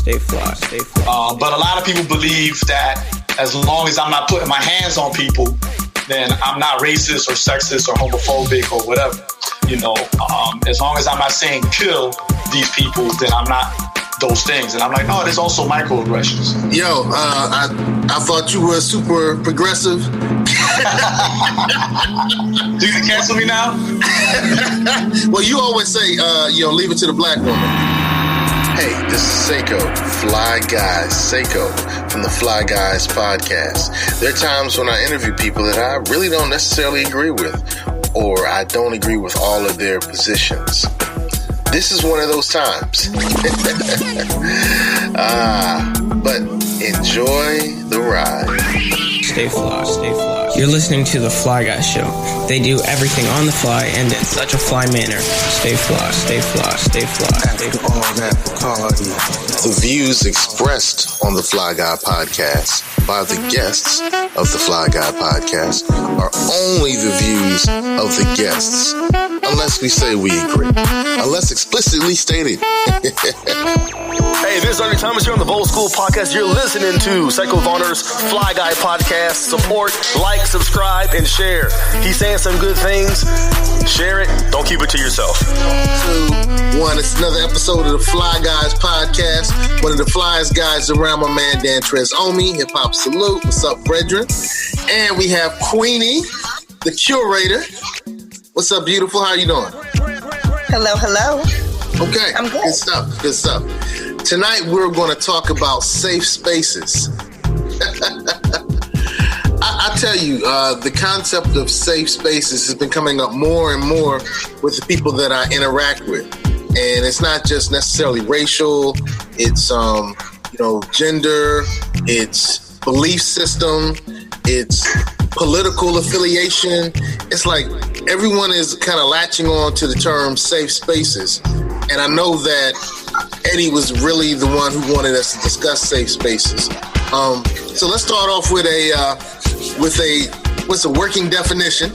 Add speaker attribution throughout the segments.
Speaker 1: stay fly, stay fly.
Speaker 2: But a lot of people believe that as long as I'm not putting my hands on people, then I'm not racist or sexist or homophobic or whatever. You know, as long as I'm not saying kill these people, then I'm not those things. And I'm like, no, there's also microaggressions.
Speaker 3: Yo, I thought you were super progressive.
Speaker 2: You can cancel me now?
Speaker 3: Well, you always say, leave it to the black woman.
Speaker 4: Hey, this is Seiko, Fly Guys, Seiko from the Fly Guys podcast. There are times when I interview people that I really don't necessarily agree with, or I don't agree with all of their positions. This is one of those times. But enjoy the ride.
Speaker 1: Stay fly, stay fly. You're listening to The Fly Guy Show. They do everything on the fly and in such a fly manner. Stay fly, stay fly, stay fly, stay fly.
Speaker 4: All that party. The views expressed on The Fly Guy podcast by the guests of The Fly Guy podcast are only the views of the guests, unless we say we agree. Unless explicitly stated.
Speaker 5: Hey, this is Ernie Thomas here on the Bold School Podcast. You're listening to Psycho Varner's Fly Guy Podcast. Support, like, subscribe, and share. He's saying some good things. Share it. Don't keep it to yourself.
Speaker 3: 2, 1. It's another episode of the Fly Guys Podcast. One of the flyest guys around, my man Dan Omi. Hip Hop Salute. What's up, brethren? And we have Queenie, the curator. What's up, beautiful? How you doing?
Speaker 6: Hello, hello.
Speaker 3: Okay,
Speaker 6: I'm good.
Speaker 3: Good stuff. Tonight we're going to talk about safe spaces. I tell you, the concept of safe spaces has been coming up more and more with the people that I interact with. And it's not just necessarily racial, it's gender, it's belief system, it's political affiliation. It's like everyone is kind of latching on to the term safe spaces. And I know that Eddie was really the one who wanted us to discuss safe spaces. So let's start off with what's a working definition.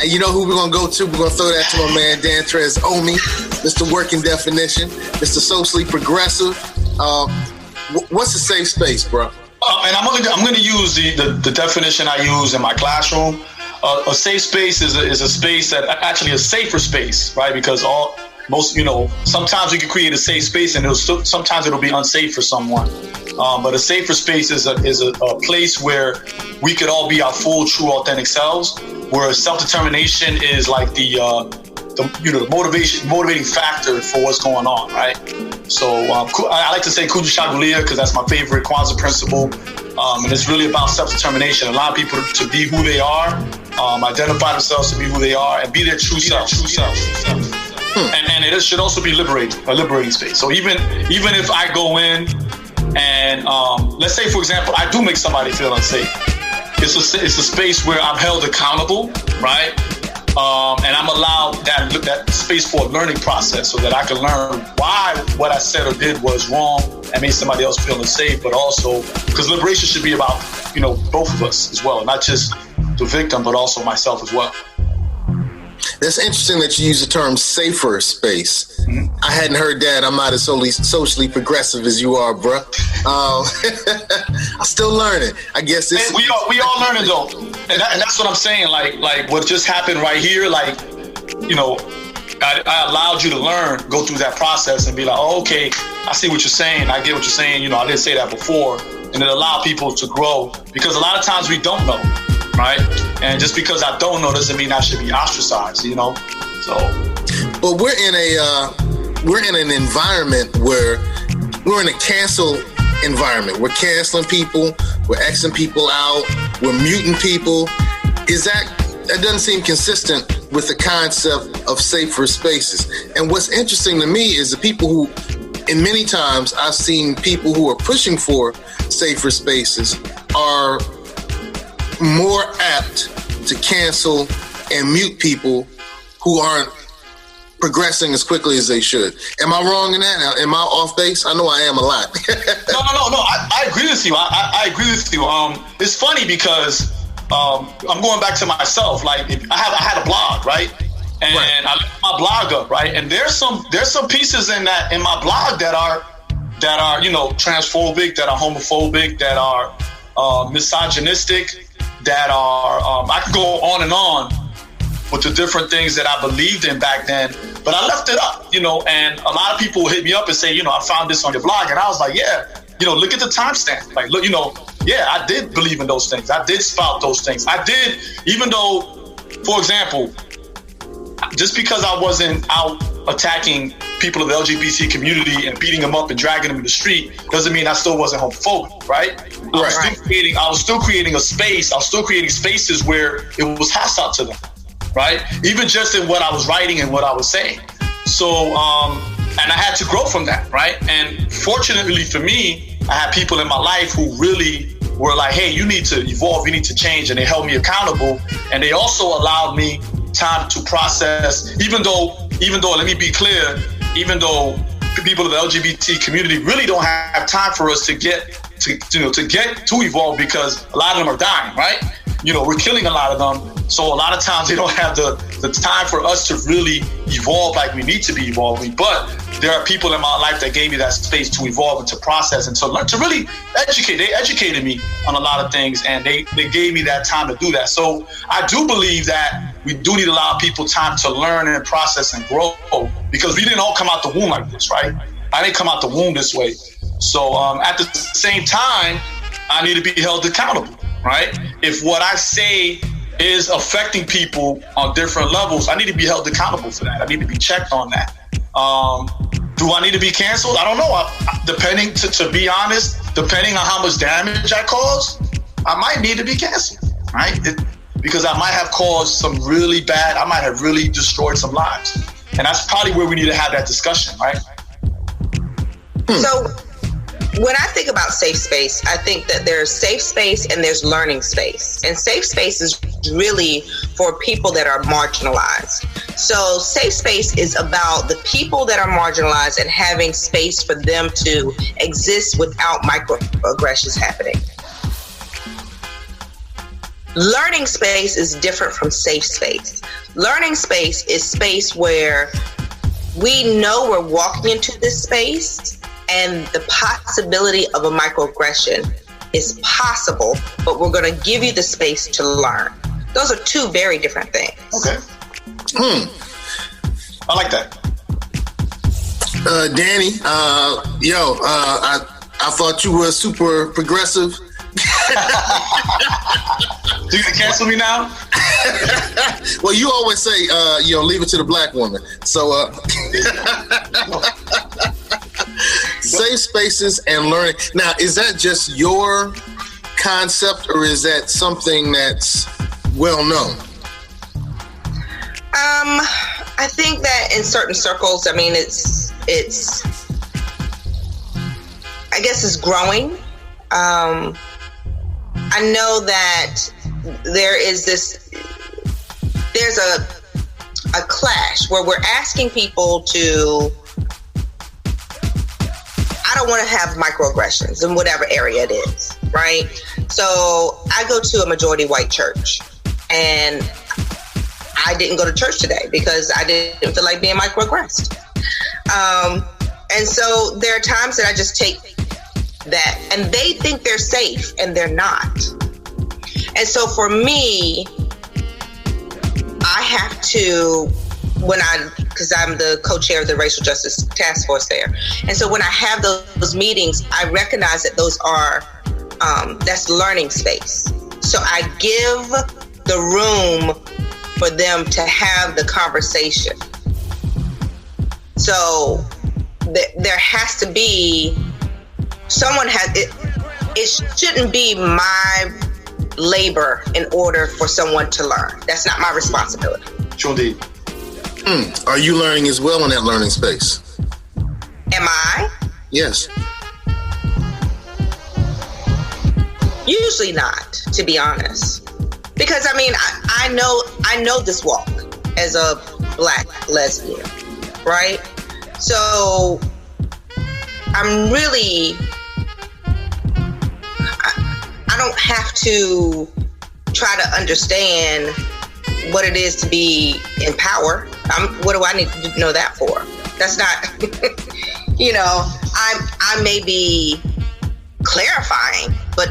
Speaker 3: And you know who we're going to go to? We're going to throw that to my man, Dan Omi, Mr. Working Definition, Mr. Socially Progressive. What's a safe space, bro?
Speaker 2: And I'm going to use the definition I use in my classroom. A safe space is a space that actually a safer space, right? Because sometimes we can create a safe space and sometimes it'll be unsafe for someone. But a safer space is a place where we could all be our full, true, authentic selves, where self-determination is like the motivating factor for what's going on, right? So I like to say Kuja Shagulia because that's my favorite Kwanzaa principle. And it's really about self-determination. Allow people to be who they are, identify themselves to be who they are, and be their true self. And it should also be a liberating space. So even if I go in and let's say, for example, I do make somebody feel unsafe, it's a space where I'm held accountable, right? And I'm allowed that space for a learning process so that I can learn why what I said or did was wrong and made somebody else feel unsafe, but also because liberation should be about, both of us as well, not just the victim, but also myself as well.
Speaker 3: That's interesting that you use the term safer space. Mm-hmm. I hadn't heard that. I'm not as socially progressive as you are, bro. I'm still learning. I guess this.
Speaker 2: We all learning though, and that's what I'm saying. Like what just happened right here. Like, I allowed you to learn, go through that process, and be like, oh, okay, I see what you're saying. I get what you're saying. I didn't say that before, and it allowed people to grow because a lot of times we don't know. Right? And just because I don't know doesn't mean I should be ostracized, So,
Speaker 3: but we're in an environment where we're in a cancel environment. We're canceling people, we're Xing people out, we're muting people. That doesn't seem consistent with the concept of safer spaces. And what's interesting to me is the people who, and many times I've seen people who are pushing for safer spaces are more apt to cancel and mute people who aren't progressing as quickly as they should. Am I wrong in that? Am I off base? I know I am a lot.
Speaker 2: No. I agree with you. I agree with you. It's funny because I'm going back to myself. Like I had a blog, right? And right. I left my blog up, right? And there's some pieces in my blog that that are, transphobic, that are homophobic, that are misogynistic, that are, I could go on and on with the different things that I believed in back then, but I left it up, and a lot of people hit me up and say, I found this on your blog, and I was like, yeah, look at the timestamp. Like, look, yeah, I did believe in those things. I did spout those things. I did, even though, for example, just because I wasn't out attacking people of the LGBT community and beating them up and dragging them in the street doesn't mean I still wasn't homophobic, right? I was still creating a space. I was still creating spaces where it was hostile to them, right? Even just in what I was writing and what I was saying. So, and I had to grow from that, right? And fortunately for me, I had people in my life who really were like, hey, you need to evolve, you need to change, and they held me accountable. And they also allowed me time to process, even though, let me be clear, even though people of the LGBT community really don't have time for us to get to evolve, because a lot of them are dying, right? We're killing a lot of them. So a lot of times they don't have the time for us to really evolve like we need to be evolving. But there are people in my life that gave me that space to evolve and to process and to learn, to really educate. They educated me on a lot of things, and they gave me that time to do that. So I do believe that we do need to allow people time to learn and process and grow, because we didn't all come out the womb like this, right? I didn't come out the womb this way. So at the same time, I need to be held accountable, right? If what I say is affecting people on different levels, I need to be held accountable for that. I need to be checked on that. Do I need to be canceled? I don't know. Depending, to be honest, depending on how much damage I cause, I might need to be canceled, right? Because I might have caused some really bad, I might have really destroyed some lives. And that's probably where we need to have that discussion, right?
Speaker 6: So when I think about safe space, I think that there's safe space and there's learning space. And safe space is really for people that are marginalized. So safe space is about the people that are marginalized and having space for them to exist without microaggressions happening. Learning space is different from safe space. Learning space is space where we know we're walking into this space and the possibility of a microaggression is possible, but we're going to give you the space to learn. Those are two very different things.
Speaker 2: Okay. I like that.
Speaker 3: Danny, I thought you were super progressive.
Speaker 2: You gonna cancel me now?
Speaker 3: Well, you always say, leave it to the black woman. So, safe spaces and learning. Now, is that just your concept, or is that something that's well known?
Speaker 6: I think that in certain circles, I mean, it's I guess it's growing. I know that there's a clash where we're asking people to, I don't want to have microaggressions in whatever area it is, right? So I go to a majority white church, and I didn't go to church today because I didn't feel like being microaggressed. And so there are times that I just take that, and they think they're safe and they're not. And so for me, I have to, because I'm the co-chair of the Racial Justice Task Force there. And so when I have those meetings, I recognize that those are, that's learning space. So I give the room for them to have the conversation. So there has to be, it shouldn't be my labor in order for someone to learn. That's not my responsibility.
Speaker 2: Sure indeed.
Speaker 3: Are you learning as well in that learning space?
Speaker 6: Am I?
Speaker 3: Yes.
Speaker 6: Usually not, to be honest. Because I mean, I know this walk as a Black lesbian, right? So I'm really, I don't have to try to understand what it is to be in power. What do I need to know that for? That's not, you know, I may be clarifying, but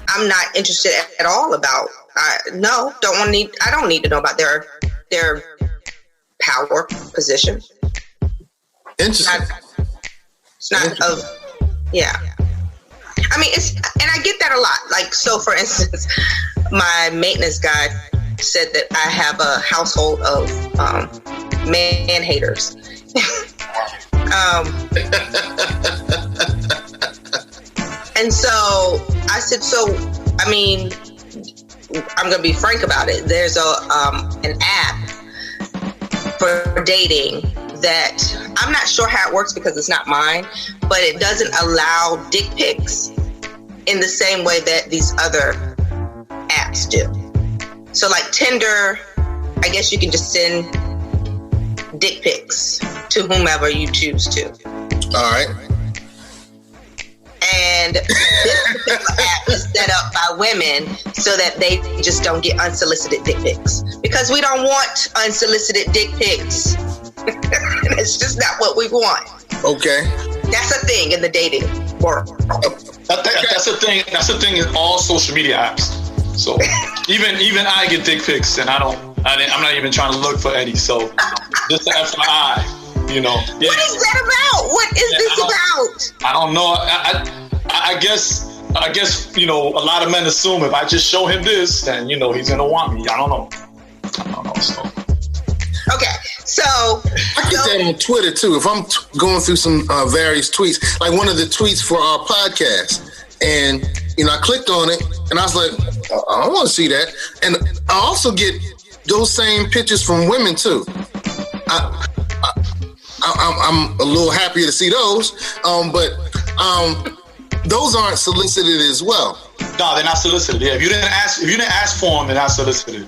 Speaker 6: I'm not interested at all about. I don't need to know about their power position.
Speaker 3: Interesting.
Speaker 6: It's not of, yeah. I mean, and I get that a lot. Like, so for instance, my maintenance guy said that I have a household of man haters. And so I said, I mean, I'm going to be frank about it. There's an app for dating that I'm not sure how it works because it's not mine, but it doesn't allow dick pics in the same way that these other apps do. So like Tinder, I guess you can just send dick pics to whomever you choose to.
Speaker 3: All right.
Speaker 6: And this particular app is set up by women so that they just don't get unsolicited dick pics. Because we don't want unsolicited dick pics. It's just not what we want.
Speaker 3: Okay.
Speaker 6: That's a thing in the dating world.
Speaker 2: That's the thing. That's the thing in all social media apps. So even I get dick pics, and I'm not even trying to look for any. So just an FYI, you know. Yeah.
Speaker 6: What is that about? What is this about?
Speaker 2: I don't know. I guess you know, a lot of men assume if I just show him this, then you know he's gonna want me. I don't know. So.
Speaker 6: Okay, so
Speaker 3: I get that on Twitter too. If I'm going through some various tweets, like one of the tweets for our podcast, and you know, I clicked on it, and I was like, I don't want to see that. And I also get those same pictures from women too. I'm a little happier to see those, but those aren't solicited as well.
Speaker 2: No, they're not solicited. Yeah, if you didn't ask for them, they're not solicited.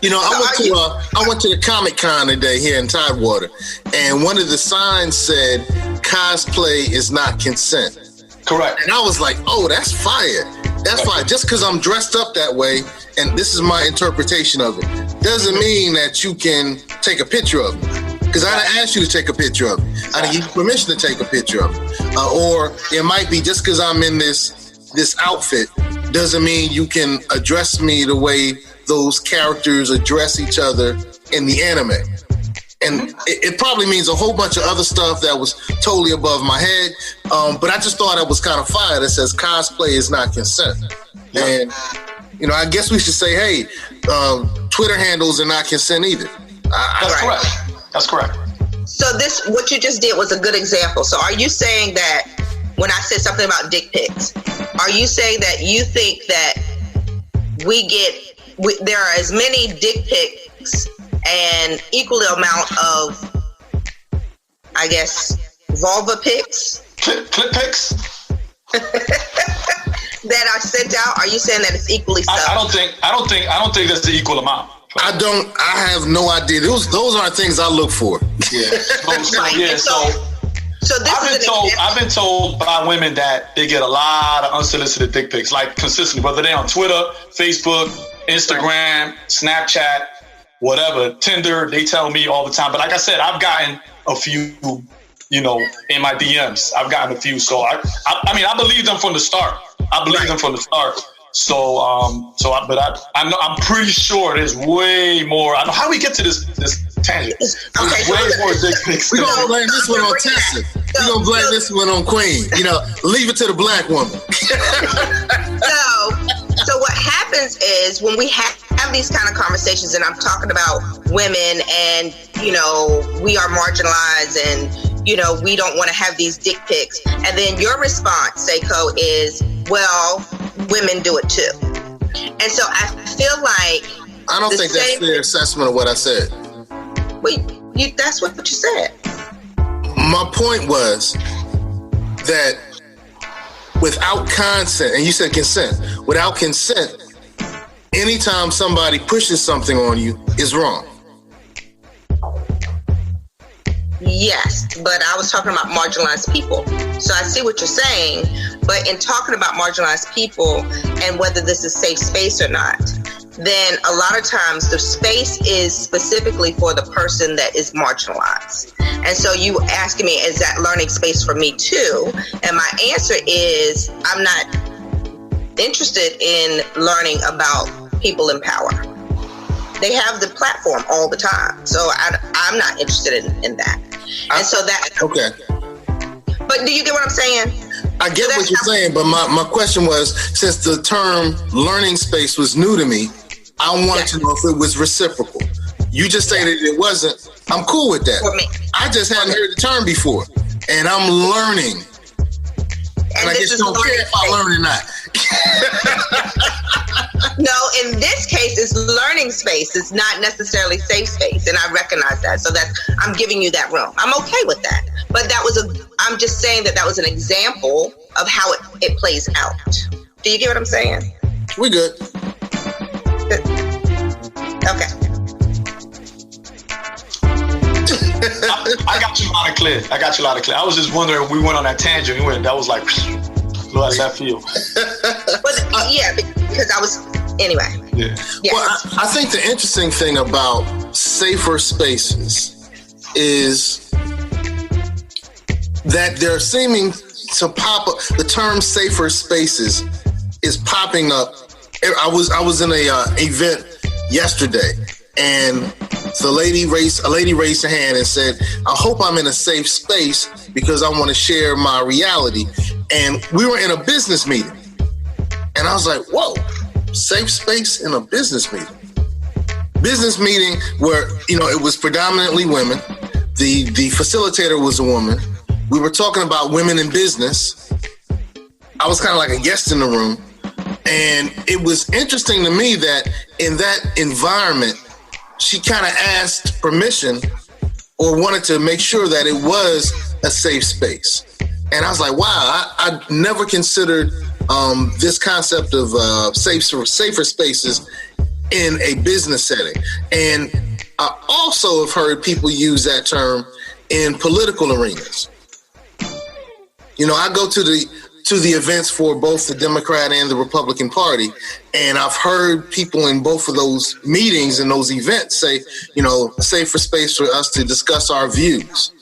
Speaker 3: You know, I went to the Comic-Con today here in Tidewater, and one of the signs said, "Cosplay is not consent."
Speaker 2: Correct.
Speaker 3: And I was like, "Oh, that's fire! That's fire!" Just because I'm dressed up that way, and this is my interpretation of it, doesn't mean that you can take a picture of me. Because I didn't ask you to take a picture of me. I didn't give you permission to take a picture of me. Or it might be just because I'm in this outfit doesn't mean you can address me the way those characters address each other in the anime. And it probably means a whole bunch of other stuff that was totally above my head. But I just thought it was kind of fire that says cosplay is not consent. Yeah. And, you know, I guess we should say, hey, Twitter handles are not consent either.
Speaker 2: That's correct. That's correct.
Speaker 6: So what you just did was a good example. So are you saying that when I said something about dick pics, are you saying that you think that there are as many dick pics and equal amount of, I guess, vulva pics?
Speaker 2: Clip pics?
Speaker 6: That are sent out? Are you saying that it's equally so?
Speaker 2: I don't think that's the equal amount.
Speaker 3: I have no idea. Those aren't things I look for.
Speaker 2: Yeah. So I've been told by women that they get a lot of unsolicited dick pics, like consistently, whether they're on Twitter, Facebook, Instagram, Snapchat, whatever, Tinder. They tell me all the time. But like I said, I've gotten a few, you know, in my DMs. I've gotten a few. So I mean, I believe them from the start. So, I'm pretty sure there's way more. I know how we get to this tangent.
Speaker 6: Okay,
Speaker 2: way more dick pics.
Speaker 3: We're gonna blame this one on Tessa. We're gonna blame this one on Queen. You know, leave it to the black woman.
Speaker 6: So what happens is when we have these kind of conversations, and I'm talking about women, and you know, we are marginalized, and you know, we don't want to have these dick pics, and then your response, Seiko, is, well, women do it too. And so I feel like
Speaker 3: I don't think that's a fair assessment of what I said.
Speaker 6: Wait, that's what you said.
Speaker 3: My point was that without consent, and you said consent, without consent, anytime somebody pushes something on you is wrong.
Speaker 6: Yes, but I was talking about marginalized people. So I see what you're saying, but in talking about marginalized people and whether this is safe space or not, then a lot of times the space is specifically for the person that is marginalized. And so you asking me, is that learning space for me too? And my answer is, I'm not interested in learning about people in power. They have the platform all the time. So I'm not interested in that. And so that...
Speaker 3: Okay.
Speaker 6: But do you get what I'm saying?
Speaker 3: I get what you're saying, but my question was, since the term learning space was new to me, I wanted to know if it was reciprocal. You just stated it wasn't. I'm cool with that.
Speaker 6: For me.
Speaker 3: I just hadn't heard the term before, and I'm learning. And I just don't care if I learn or not.
Speaker 6: No, in this case, it's learning space. It's not necessarily safe space, and I recognize that. So I'm giving you that room. I'm okay with that. But I'm just saying that was an example of how it plays out. Do you get what I'm saying?
Speaker 3: We good.
Speaker 6: Okay.
Speaker 2: I got you loud and clear. I was just wondering, we went on that tangent. That was like, look at left field.
Speaker 6: But yeah, because I was, anyway.
Speaker 2: Yeah.
Speaker 6: Yes.
Speaker 3: Well, I think the interesting thing about safer spaces is that they're seeming to pop up. The term safer spaces is popping up. I was in a event yesterday, and a lady raised her hand and said, I hope I'm in a safe space because I want to share my reality. And we were in a business meeting. And I was like, whoa, safe space in a business meeting. Business meeting where, it was predominantly women. The facilitator was a woman. We were talking about women in business. I was kind of like a guest in the room. And it was interesting to me that in that environment, she kind of asked permission or wanted to make sure that it was a safe space. And I was like, wow, I never considered this concept of safer spaces in a business setting. And I also have heard people use that term in political arenas. I go to the events for both the Democrat and the Republican Party, and I've heard people in both of those meetings and those events say, safer space for us to discuss our views.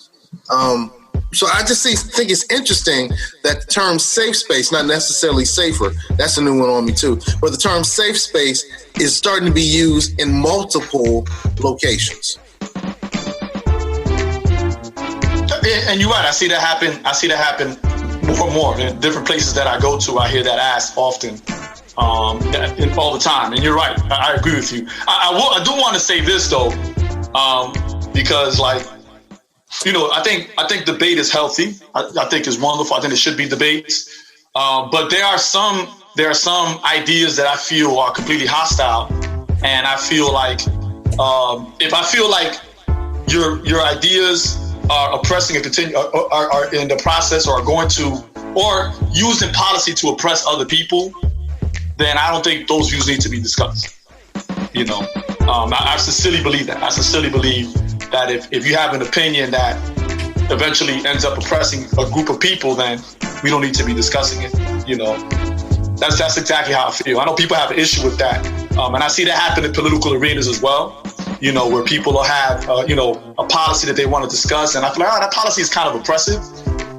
Speaker 3: So I just think it's interesting that the term safe space, not necessarily safer, that's a new one on me too, but the term safe space is starting to be used in multiple locations.
Speaker 2: And you're right. I see that happen more and more in different places that I go to. I hear that asked often, all the time. And you're right. I agree with you. I do want to say this though, because I think debate is healthy. I think it's wonderful. I think it should be debates. But there are some ideas that I feel are completely hostile, and I feel like if I feel like your ideas are oppressing and continue are in the process or are going to or used in policy to oppress other people, then I don't think those views need to be discussed. I sincerely believe that. I sincerely believe that if you have an opinion that eventually ends up oppressing a group of people, then we don't need to be discussing it. That's exactly how I feel. I know people have an issue with that, and I see that happen in political arenas as well. Where people will have a policy that they want to discuss, and I feel like that policy is kind of oppressive.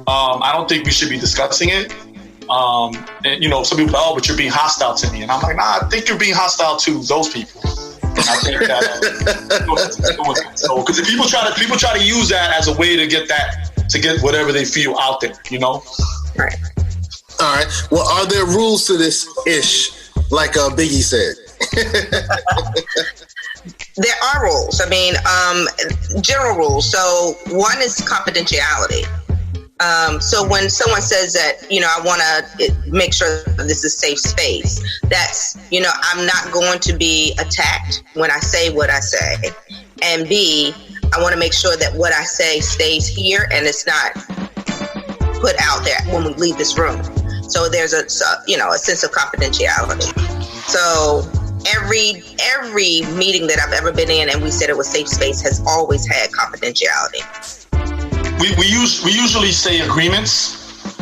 Speaker 2: I don't think we should be discussing it. And some people are like, but you're being hostile to me, and I'm like, nah, I think you're being hostile to those people. I think that so because people try to use that as a way to get whatever they feel out there,
Speaker 6: Right.
Speaker 3: All right. Well, are there rules to this ish, like Biggie said?
Speaker 6: There are rules. General rules. So one is confidentiality. So when someone says that, I want to make sure that this is safe space, that's, I'm not going to be attacked when I say what I say. And B, I want to make sure that what I say stays here and it's not put out there when we leave this room. So there's a sense of confidentiality. So every meeting that I've ever been in and we said it was safe space has always had confidentiality.
Speaker 2: We usually say agreements.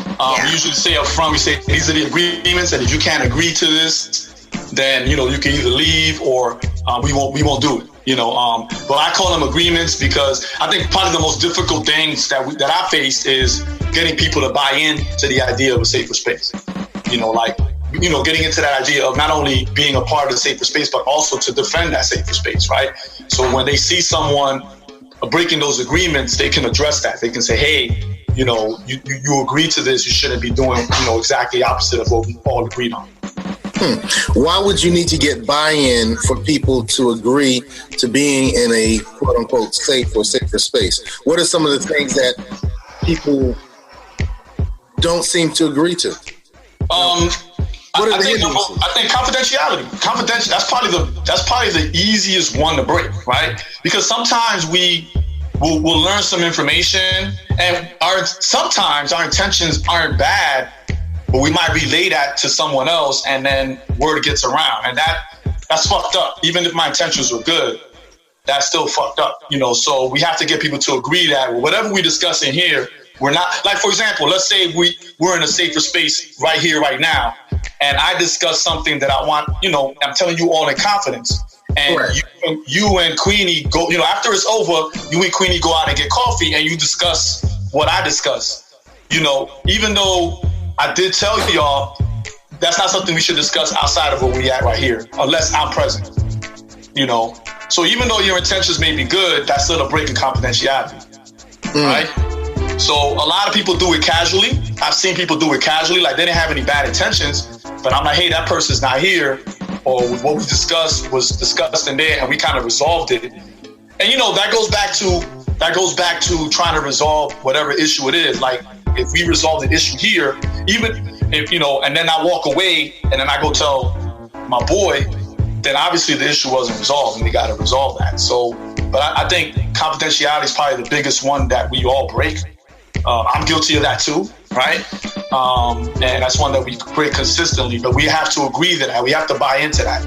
Speaker 2: We usually say up front, we say these are the agreements, and if you can't agree to this, then, you can either leave or we won't do it. But I call them agreements because I think probably the most difficult things that I faced is getting people to buy in to the idea of a safer space. Getting into that idea of not only being a part of the safer space, but also to defend that safer space, right? So when they see someone breaking those agreements, they can address that. They can say, hey, you agreed to this, you shouldn't be doing, exactly opposite of what we all agreed on.
Speaker 3: Why would you need to get buy-in for people to agree to being in a quote-unquote safe or safer space? What are some of the things that people don't seem to agree to?
Speaker 2: I think confidentiality. That's probably the easiest one to break, right? Because sometimes we'll learn some information, and sometimes our intentions aren't bad, but we might relay that to someone else, and then word gets around, and that's fucked up. Even if my intentions were good, that's still fucked up. So we have to get people to agree that whatever we discuss in here, we're not, like, for example, let's say we're in a safer space right here, right now, and I discuss something that I want, I'm telling you all in confidence. And right. you and Queenie go, after it's over, you and Queenie go out and get coffee and you discuss what I discuss. Even though I did tell y'all that's not something we should discuss outside of where we at right here, unless I'm present. So even though your intentions may be good, that's still a break in confidentiality, right? So a lot of people do it casually. I've seen people do it casually, like they didn't have any bad intentions, but I'm like, hey, that person's not here, or what we discussed was discussed in there, and we kind of resolved it. And that goes back to trying to resolve whatever issue it is. Like if we resolve the issue here, even if and then I walk away and then I go tell my boy, then obviously the issue wasn't resolved, and we got to resolve that. So, but I think confidentiality is probably the biggest one that we all break. I'm guilty of that too, right? And that's one that we break consistently, but we have to agree to that. We have to buy into that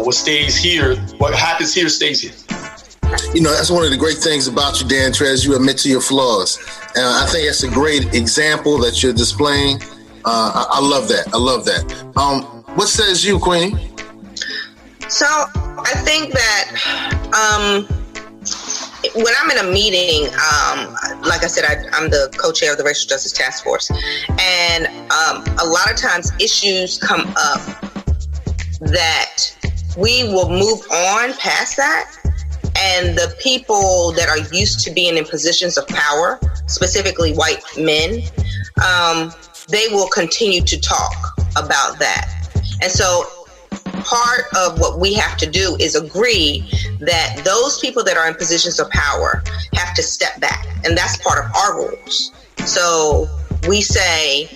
Speaker 2: what stays here, what happens here stays here.
Speaker 3: That's one of the great things about you, Dan Trez. You admit to your flaws. And I think that's a great example that you're displaying. I love that. What says you, Queenie?
Speaker 6: So I think that when I'm in a meeting, like I said, I'm the co-chair of the Racial Justice Task Force. And a lot of times issues come up that we will move on past that. And the people that are used to being in positions of power, specifically white men, they will continue to talk about that. And so part of what we have to do is agree that those people that are in positions of power have to step back. And that's part of our rules. So we say,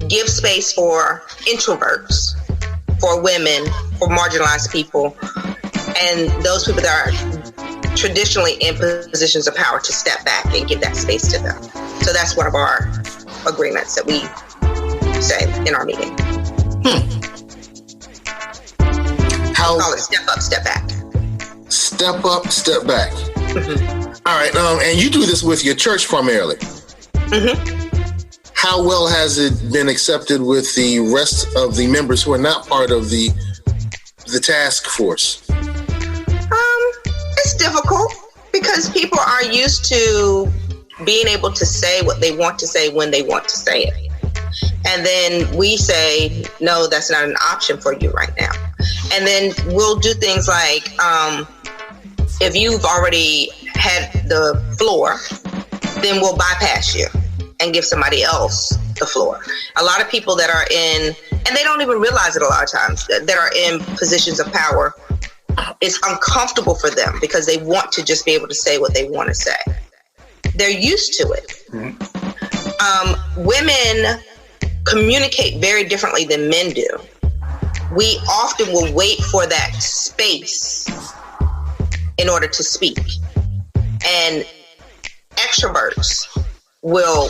Speaker 6: give space for introverts, for women, for marginalized people, and those people that are traditionally in positions of power to step back and give that space to them. So that's one of our agreements that we say in our meeting.
Speaker 3: How?
Speaker 6: We call it step up, step back.
Speaker 3: Step up, step back. All right. And you do this with your church primarily. How well has it been accepted with the rest of the members who are not part of the task force?
Speaker 6: It's difficult because people are used to being able to say what they want to say when they want to say it. And then we say, no, that's not an option for you right now. And then we'll do things like, if you've already had the floor, then we'll bypass you and give somebody else the floor. A lot of people that are in, and they don't even realize it a lot of times, that are in positions of power, it's uncomfortable for them because they want to just be able to say what they want to say. They're used to it. Women communicate very differently than men do. We often will wait for that space in order to speak. And extroverts will,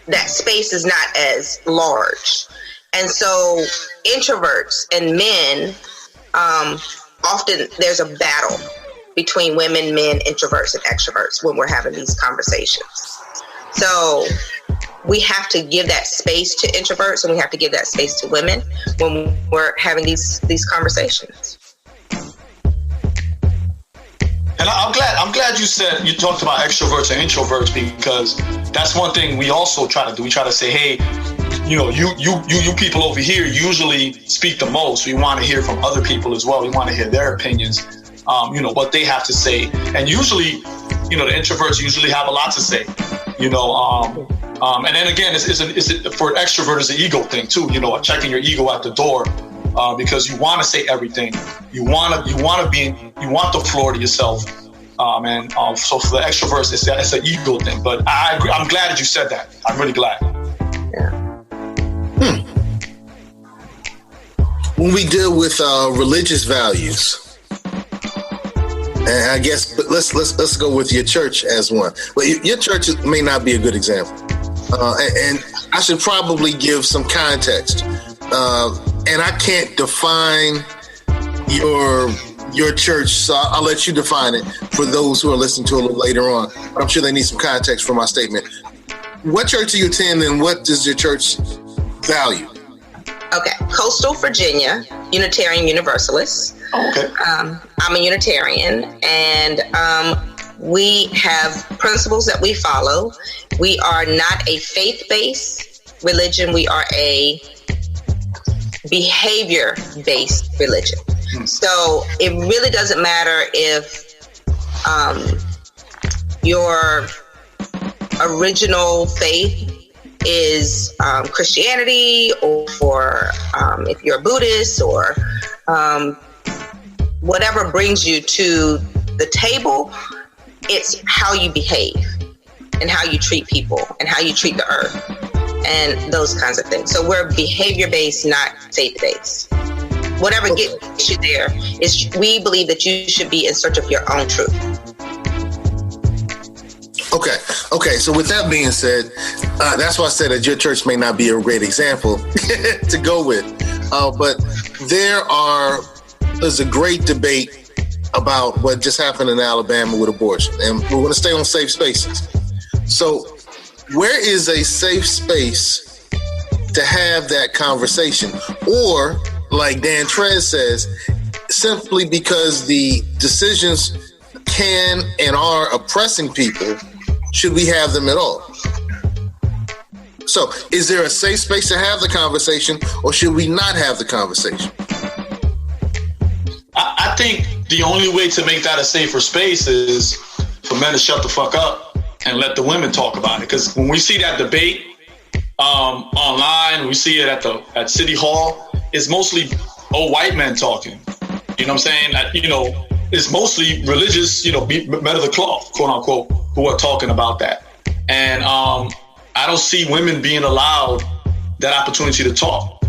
Speaker 6: that space is not as large. And so introverts and men, often there's a battle between women, men, introverts, and extroverts when we're having these conversations. So we have to give that space to introverts, and we have to give that space to women when we're having these conversations.
Speaker 2: And I'm glad you talked about extroverts and introverts, because that's one thing we also try to do. We try to say, hey, you people over here usually speak the most. We want to hear from other people as well. We want to hear their opinions, what they have to say. And usually, the introverts usually have a lot to say, and then again, it's for an extrovert, it's an ego thing too, checking your ego at the door, because you want to say everything. You want the floor to yourself. So for the extroverts, it's an ego thing. But I'm glad that you said that. I'm really glad.
Speaker 6: Yeah.
Speaker 3: When we deal with religious values, and I guess let's go with your church as one. Well, your church may not be a good example, and I should probably give some context. And I can't define your church, so I'll let you define it for those who are listening to it a little later on. But I'm sure they need some context for my statement. What church do you attend, and what does your church value?
Speaker 6: Okay, Coastal Virginia Unitarian Universalist.
Speaker 2: Okay.
Speaker 6: I'm a Unitarian, and we have principles that we follow. We are not a faith-based religion. We are a behavior-based religion. So it really doesn't matter if your original faith is Christianity, or if you're a Buddhist, or whatever brings you to the table. It's how you behave and how you treat people and how you treat the earth and those kinds of things. So we're behavior-based, not faith-based. Whatever gets you there is, we believe that you should be in search of your own truth. Okay. So with that being said, that's why I said that your church may not be a great example to go with. But there's a great debate about what just happened in Alabama with abortion, and we're going to stay on safe spaces. So where is a safe space to have that conversation? Or, like Dan Trez says, simply because the decisions can and are oppressing people, should we have them at all? So is there a safe space to have the conversation, or should we not have the conversation?
Speaker 2: I think the only way to make that a safer space is for men to shut the fuck up and let the women talk about it. Because when we see that debate online, we see it at City Hall, it's mostly old white men talking. You know what I'm saying? It's mostly religious, men of the cloth, quote unquote, who are talking about that. And I don't see women being allowed that opportunity to talk,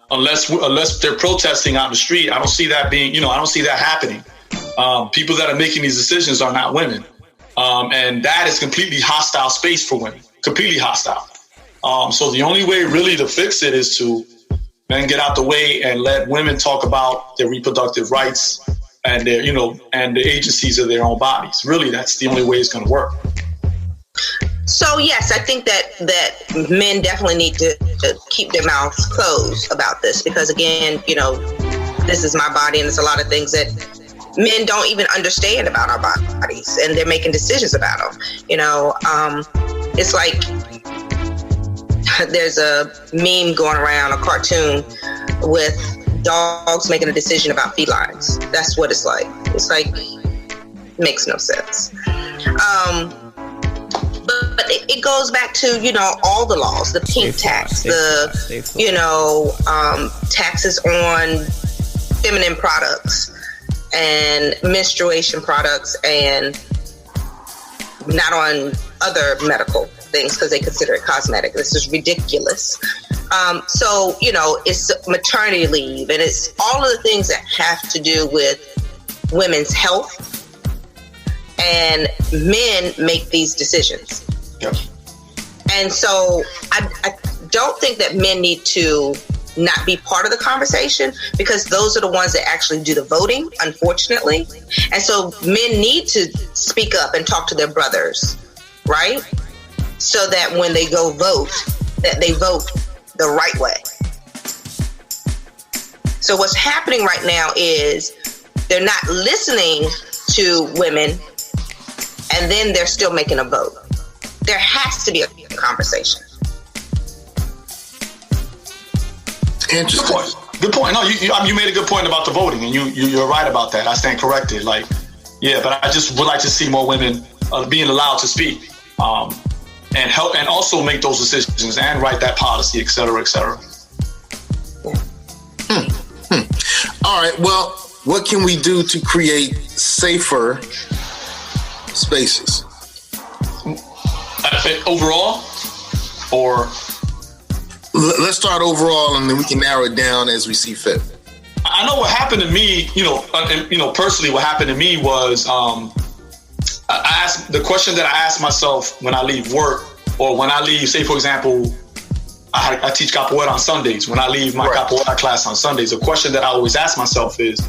Speaker 2: unless they're protesting out in the street. I don't see that being, I don't see that happening. People that are making these decisions are not women. And that is completely hostile space for women, completely hostile. So the only way really to fix it is to then get out the way and let women talk about their reproductive rights and their, and the agencies of their own bodies. Really, that's the only way it's going to work.
Speaker 6: So yes, I think that men definitely need to keep their mouths closed about this, because again, this is my body, and there's a lot of things that men don't even understand about our bodies, and they're making decisions about them. It's like there's a meme going around, a cartoon with dogs making a decision about felines. That's what it's like. It's like, makes no sense. But it goes back to, all the laws, the pink tax, taxes on feminine products and menstruation products, and not on other medical things because they consider it cosmetic. This is ridiculous. So, it's maternity leave, and it's all of the things that have to do with women's health. And men make these decisions.
Speaker 2: Yep.
Speaker 6: And so I don't think that men need to not be part of the conversation, because those are the ones that actually do the voting, unfortunately. And so men need to speak up and talk to their brothers, right? so that when they go vote, that they vote the right way. So what's happening right now is they're not listening to women, and then they're still making a vote. There has to be a conversation.
Speaker 3: Interesting.
Speaker 2: Good point. No, you made a good point about the voting, and you're right about that. I stand corrected. Like, yeah, but I just would like to see more women being allowed to speak, and help, and also make those decisions and write that policy, et cetera, et cetera.
Speaker 3: All right. Well, what can we do to create safer spaces?
Speaker 2: Overall, or
Speaker 3: let's start overall, and then we can narrow it down as we see fit.
Speaker 2: I know what happened to me. Personally, what happened to me was I asked the question that I ask myself when I leave work, or when I leave. Say, for example, I teach capoeira on Sundays. When I leave my capoeira class on Sundays, the question that I always ask myself is,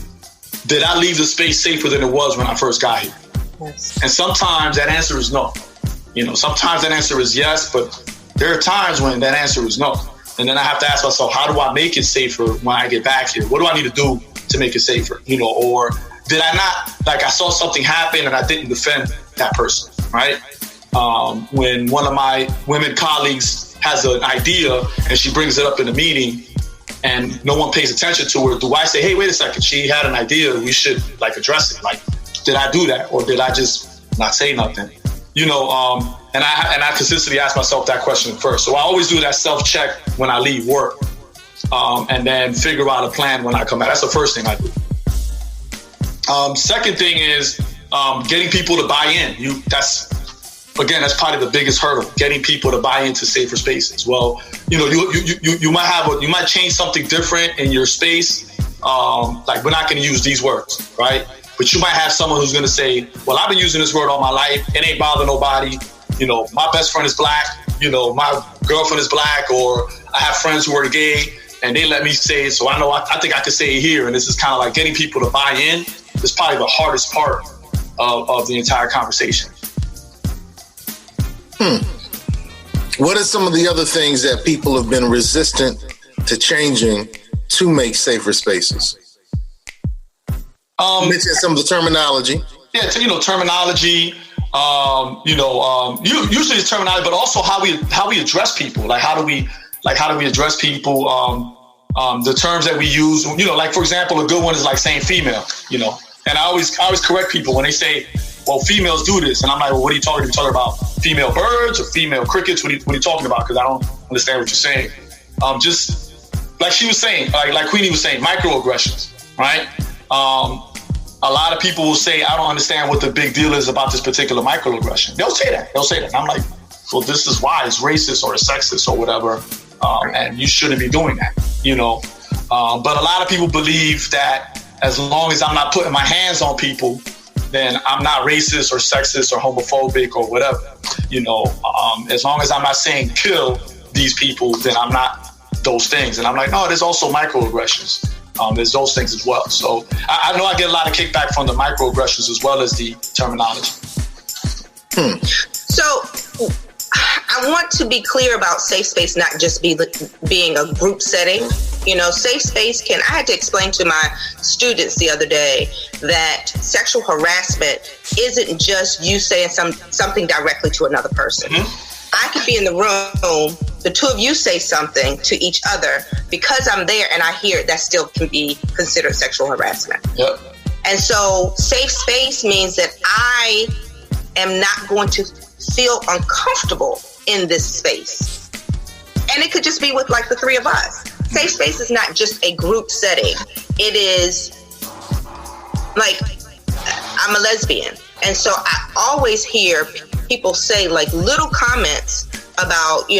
Speaker 2: did I leave the space safer than it was when I first got here?
Speaker 6: Yes.
Speaker 2: And sometimes that answer is no. Sometimes that answer is yes, but there are times when that answer is no. And then I have to ask myself, how do I make it safer when I get back here? What do I need to do to make it safer? Or did I not, like, I saw something happen and I didn't defend that person, right? When one of my women colleagues has an idea and she brings it up in a meeting and no one pays attention to her, do I say, hey, wait a second, she had an idea, we should address it? Like, did I do that, or did I just not say nothing? And I consistently ask myself that question first. So I always do that self-check when I leave work, and then figure out a plan when I come back. That's the first thing I do. Second thing is getting people to buy in. That's probably the biggest hurdle, getting people to buy into safer spaces. Well, you might change something different in your space. Like, we're not going to use these words, right? But you might have someone who's going to say, well, I've been using this word all my life. It ain't bother nobody. My best friend is black. My girlfriend is black, or I have friends who are gay and they let me say it. So I think I could say it here. And this is kind of like getting people to buy in. It's probably the hardest part of the entire conversation.
Speaker 3: What are some of the other things that people have been resistant to changing to make safer spaces? Mention some of the terminology.
Speaker 2: Yeah, terminology. Usually it's terminology, but also how we address people. Like, how do we address people? The terms that we use. Like, for example, a good one is like saying female. And I always correct people when they say, well, females do this, and I'm like, well, what are you talking? Are you talking about female birds or female crickets? What are you talking about? Because I don't understand what you're saying. Just like she was saying, like Queenie was saying, microaggressions, right? A lot of people will say, I don't understand what the big deal is about this particular microaggression. They'll say that. And I'm like, well, this is why it's racist or it's sexist or whatever, and you shouldn't be doing that, But a lot of people believe that as long as I'm not putting my hands on people, then I'm not racist or sexist or homophobic or whatever. As long as I'm not saying kill these people, then I'm not those things. And I'm like, no, there's also microaggressions. There's those things as well. So I know I get a lot of kickback from the microaggressions as well as the terminology.
Speaker 6: So I want to be clear about safe space not just being a group setting. Safe space I had to explain to my students the other day that sexual harassment isn't just you saying something directly to another person. I could be in the room, the two of you say something to each other, because I'm there and I hear it, that still can be considered sexual harassment.
Speaker 2: Yep.
Speaker 6: And so safe space means that I am not going to feel uncomfortable in this space. And it could just be with like the three of us. Safe space is not just a group setting. It is like, I'm a lesbian. And so I always hear people say like little comments about,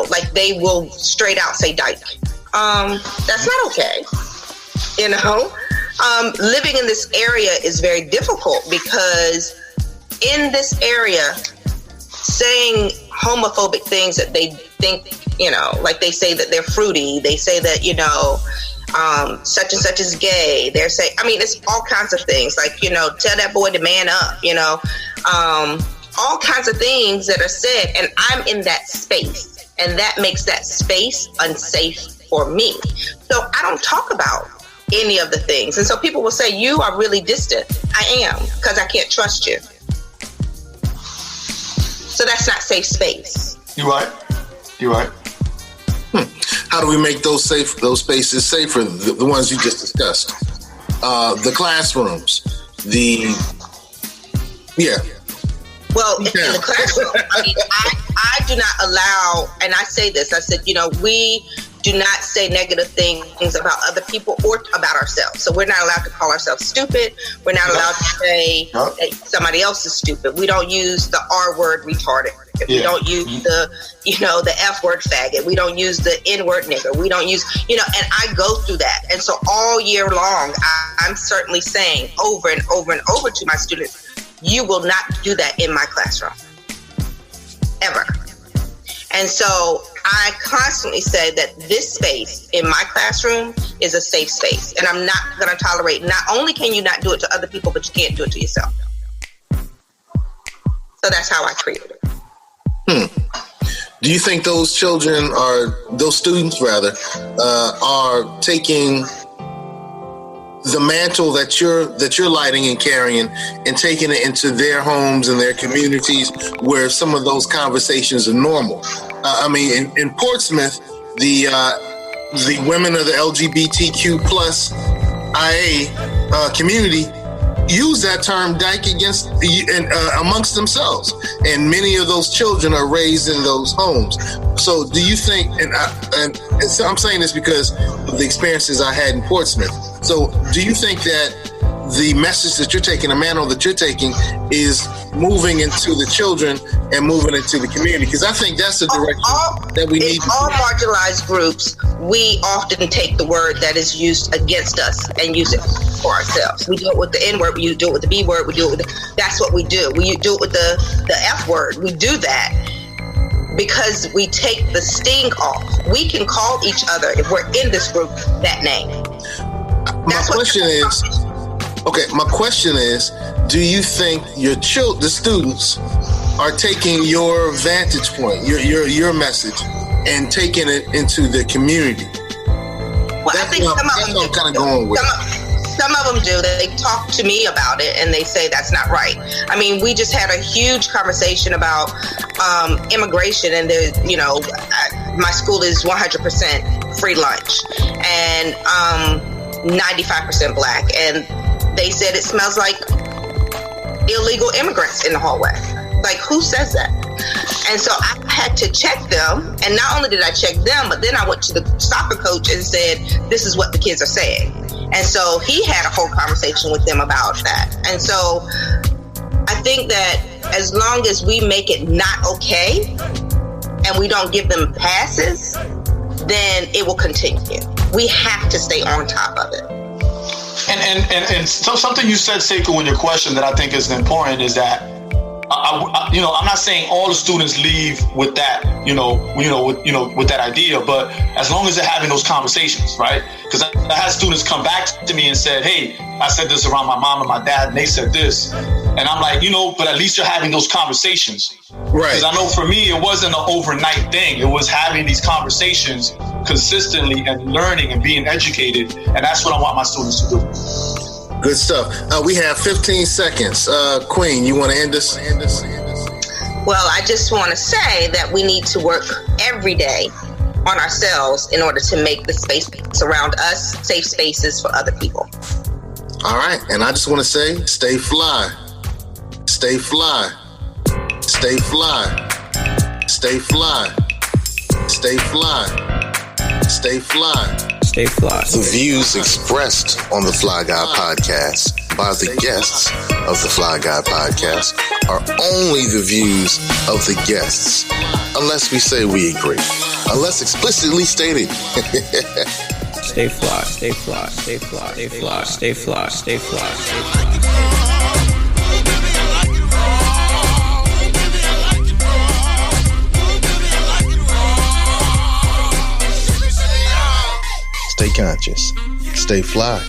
Speaker 6: like they will straight out say dyke. That's not okay. Living in this area is very difficult because in this area, saying homophobic things that they think, like they say that they're fruity, they say that, such and such is gay. They're saying, it's all kinds of things like, tell that boy to man up, all kinds of things that are said, and I'm in that space, and that makes that space unsafe for me. So I don't talk about any of the things. And so people will say, you are really distant. I am, because I can't trust you. So that's not safe space.
Speaker 2: You're right.
Speaker 3: How do we make those spaces safer? The ones you just discussed. The classrooms. Well,
Speaker 6: in the classroom, I do not allow, and I say this, I said, we do not say negative things about other people or about ourselves. So we're not allowed to call ourselves stupid. We're not allowed to say that somebody else is stupid. We don't use the R word retarded. We don't use the F word faggot. We don't use the N word nigger. We don't use, and I go through that. And so all year long, I'm certainly saying over and over and over to my students, you will not do that in my classroom. Ever. And so I constantly say that this space in my classroom is a safe space. And I'm not going to tolerate, not only can you not do it to other people, but you can't do it to yourself. So that's how I treat it.
Speaker 3: Do you think those students are taking the mantle that you're lighting and carrying and taking it into their homes and their communities where some of those conversations are normal? In Portsmouth, the women of the LGBTQ plus IA community use that term dyke against amongst themselves, and many of those children are raised in those homes. So do you think, and so I'm saying this because of the experiences I had in Portsmouth, so do you think that the message that you're taking, the mantle that you're taking, is moving into the children and moving into the community? Because I think that's the direction that we need. In all
Speaker 6: marginalized groups, we often take the word that is used against us and use it for ourselves. We do it with the N word, we do it with the B word, we do it with that's what we do. We do it with the F word. We do that because we take the sting off. We can call each other, if we're in this group, that name.
Speaker 3: My question is, do you think the students are taking your vantage point, your message, and taking it into the community?
Speaker 6: Well, I think some of them
Speaker 3: kind of going with.
Speaker 6: Some of them do. They talk to me about it and they say that's not right. We just had a huge conversation about immigration, and my school is 100% free lunch and 95% black, and they said it smells like illegal immigrants in the hallway. Like, who says that? And so I had to check them, and not only did I check them, but then I went to the soccer coach and said, this is what the kids are saying. And so he had a whole conversation with them about that. And so I think that as long as we make it not okay and we don't give them passes, then it will continue. We have to stay on top of it.
Speaker 2: And so something you said, Seiko, in your question that I think is important is that I'm not saying all the students leave with that, with that idea, but as long as they're having those conversations, right? Because I had students come back to me and said, hey, I said this around my mom and my dad, and they said this. And I'm like, but at least you're having those conversations. Right. Because I know for me, it wasn't an overnight thing. It was having these conversations consistently and learning and being educated. And that's what I want my students to do.
Speaker 3: Good stuff. We have 15 seconds. Queen, you want to end this?
Speaker 6: Well, I just want to say that we need to work every day on ourselves in order to make the space around us safe spaces for other people.
Speaker 3: All right. And I just want to say, stay fly. Stay fly. Stay fly. Stay fly. Stay fly. Stay fly.
Speaker 1: Stay fly.
Speaker 4: The views expressed on the Fly Guy podcast by the guests of the Fly Guy podcast are only the views of the guests, unless we say we agree, unless explicitly stated.
Speaker 1: Stay fly, stay fly, stay fly, stay fly, stay fly, stay fly, stay fly.
Speaker 4: Stay conscious. Stay fly.